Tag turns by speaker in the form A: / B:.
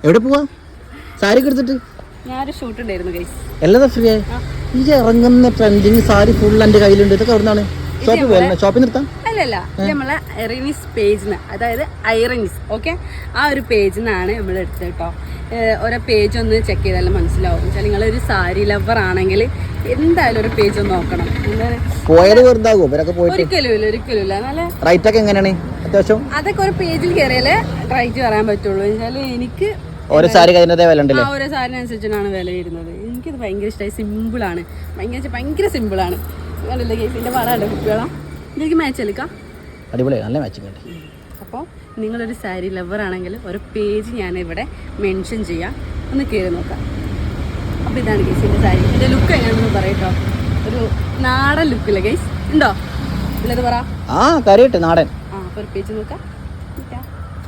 A: എവിടെ പോവാ? സാരി എടുത്തിട്ട്
B: ഞാനൊരു ഷൂട്ട് ഉണ്ടായിരുന്നു ഗൈസ്.
A: എല്ലാം ഫ്രീ ആയി. ഈ ഇറങ്ങുന്ന ട്രെൻഡിങ് സാരി ഫുൾ എൻ്റെ കയ്യിലുണ്ട്. ഇതൊക്കെ എവിടുന്നാണ്? ഷോപ്പിൽ പോലെ ഷോപ്പിൽ നിർത്താം?
B: അല്ലല്ല, ഇത് നമ്മളെ ഐറനീസ് പേജിന്ന്, അതായത് ഐറനീസ് ഓക്കെ, ആ ഒരു പേജിൽ നിന്നാണ് നമ്മൾ എടുത്തത് കേട്ടോ. ഓരോ പേജ് ഒന്ന് ചെക്ക് ചെയ്താലും മനസ്സിലാവും. വെച്ചാൽ നിങ്ങളൊരു സാരി ലവർ ആണെങ്കിൽ എന്തായാലും ഒരു പേജ് ഒന്ന് നോക്കണം.
A: പോയത് വെറുതാകുമോ?
B: ഒരിക്കലും ഇല്ല. നല്ല
A: റേറ്റ് ഒക്കെ എങ്ങനെയാണ്? അത്യാവശ്യം അതൊക്കെ
B: ഒരു പേജിൽ കയറിയാലേ റേറ്റ് പറയാൻ പറ്റുള്ളൂ. വെച്ചാല് എനിക്ക്
A: ഓരോ സാരി കഴിഞ്ഞതേ വില ഉണ്ടല്ലേ?
B: ഓരോ സാരിനനുസരിച്ചാണ് വില വരുന്നത്. എനിക്കിത് ഭയങ്കര ഇഷ്ടമായി. സിമ്പിളാണ്, ഭയങ്കര സിമ്പിളാണ്. കണ്ടില്ലേ കേസിൻ്റെ പാടാണ്ട് കുട്ടികളാം. എനിക്ക് മാച്ച് കളിക്കാം.
A: അടിപൊളിയാണ്, നല്ല മാച്ചിങ് ഉണ്ട്.
B: അപ്പോൾ നിങ്ങളൊരു സാരി ലവർ ആണെങ്കിൽ ഒരു പേജ് ഞാനിവിടെ മെൻഷൻ ചെയ്യാം, ഒന്ന് കയറി നോക്കാം. അപ്പോൾ ഇതാണ് ഗൈസിൻ്റെ സാരി. ഇതിൻ്റെ ലുക്ക് എങ്ങനെയാണെന്ന് പറയട്ടോ. ഒരു നാടൻ ലുക്കില്ല ഗൈസ്, ഉണ്ടോ? ഇല്ലത് പറ.
A: കാര്യമായിട്ട് നാടൻ.
B: അപ്പോൾ ഒരു പേജ് നോക്കാം.